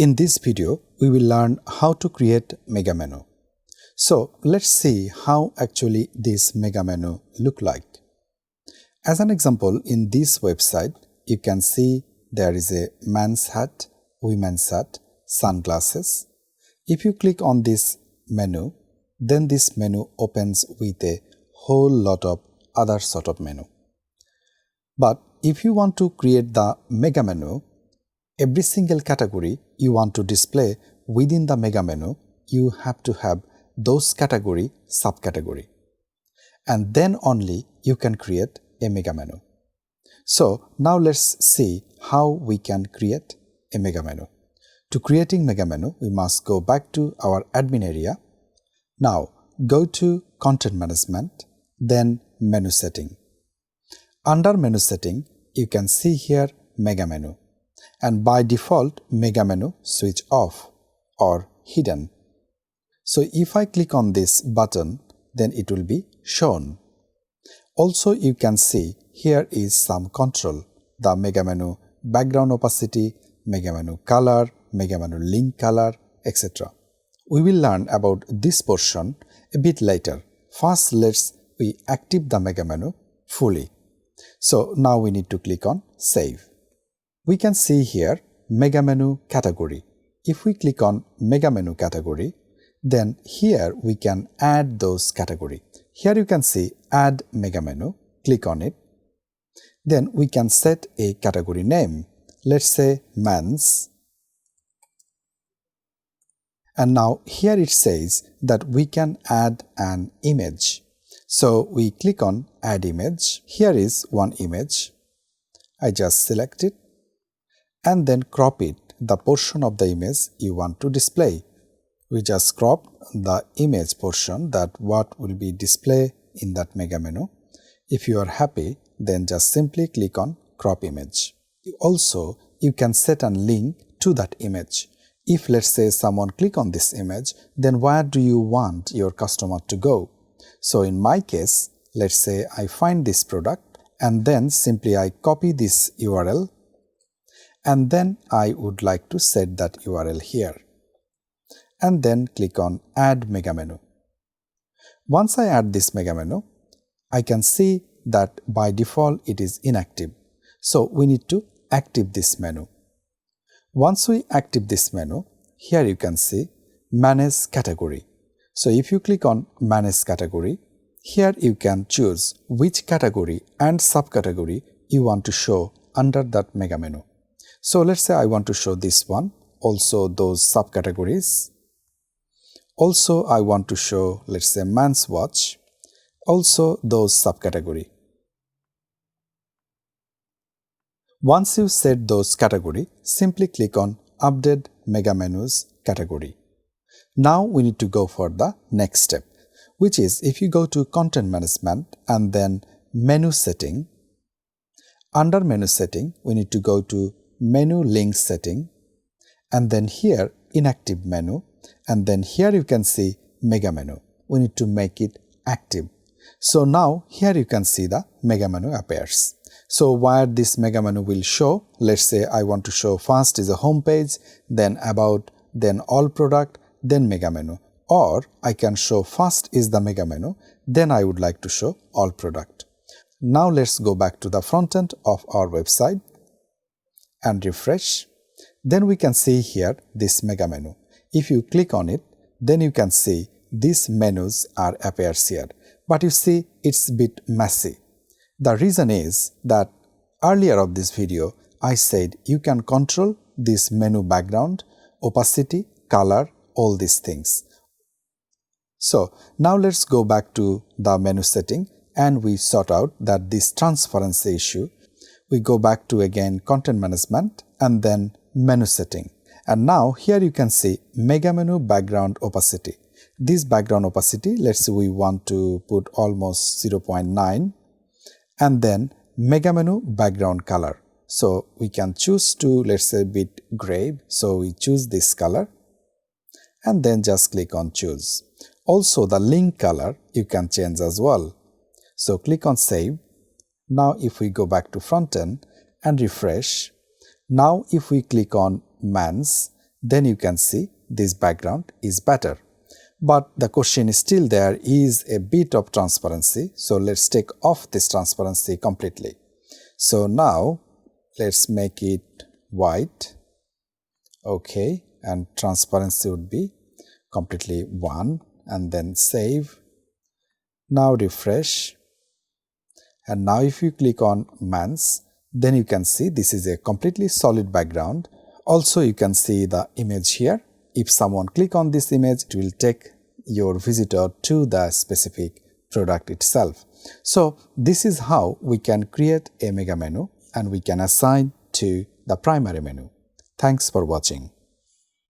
In this video, we will learn how to create mega menu. So let's see how actually this mega menu look like. As an example, in this website, you can see there is a man's hat, women's hat, sunglasses. If you click on this menu, then this menu opens with a whole lot of other sort of menu. But if you want to create the mega menu, every single category you want to display within the mega menu, you have to have those category subcategory. And then only you can create a mega menu. So now let's see how we can create a mega menu. To creating mega menu, we must go back to our admin area. Now go to content management, then menu setting. Under menu setting, you can see here mega menu. And by default, mega menu switch off or hidden. So if I click on this button, then it will be shown. Also, you can see here is some control, the mega menu background opacity, mega menu color, mega menu link color, etc. We will learn about this portion a bit later. First, let's active the mega menu fully. So now we need to click on save. We can see here mega menu category. If we click on mega menu category, then here we can add those category. Here you can see add mega menu, click on it. Then we can set a category name. Let's say men's. And now here it says that we can add an image. So we click on add image. Here is one image. I just select it and then crop it, the portion of the image you want to display. We just crop the image portion that what will be displayed in that mega menu. If you are happy, then just simply click on crop image. Also, you can set a link to that image. If let's say someone click on this image, then where do you want your customer to go? So in my case, let's say I find this product and then simply I copy this URL and then I would like to set that URL here. And then click on add mega menu. Once I add this mega menu, I can see that by default it is inactive. So we need to active this menu. Once we active this menu, here you can see manage category. So if you click on manage category, here you can choose which category and subcategory you want to show under that mega menu. So let's say I want to show this one, also those subcategories. Also I want to show, let's say, man's watch, also those subcategory. Once you set those category, simply click on update mega menus category. Now we need to go for the next step, which is if you go to content management and then menu setting. Under menu setting, we need to go to menu link setting and then here inactive menu and then here you can see mega menu. We need to make it active. So now here you can see the mega menu appears. So where this mega menu will show, let's say I want to show first is a home page, then about, then all product, then mega menu. Or I can show first is the mega menu, then I would like to show all product. Now let's go back to the front end of our website and refresh. Then we can see here this mega menu. If you click on it, then you can see these menus are appears here. But you see it's a bit messy. The reason is that earlier of this video, I said you can control this menu background, opacity, color, all these things. So now let's go back to the menu setting and we sort out that this transparency issue. We go back to again content management and then menu setting. And now here you can see mega menu background opacity. This background opacity, let's say we want to put almost 0.9 and then mega menu background color. So we can choose to, let's say, bit gray. So we choose this color and then just click on choose. Also the link color you can change as well. So click on save. Now if we go back to front end and refresh, now if we click on men's, then you can see this background is better. But the question is still there is a bit of transparency. So let's take off this transparency completely. So now let's make it white. Okay, and transparency would be completely 1 and then save. Now refresh. And now if you click on Mans, then you can see this is a completely solid background. Also you can see the image here. If someone click on this image, it will take your visitor to the specific product itself. So this is how we can create a mega menu and we can assign to the primary menu. Thanks for watching.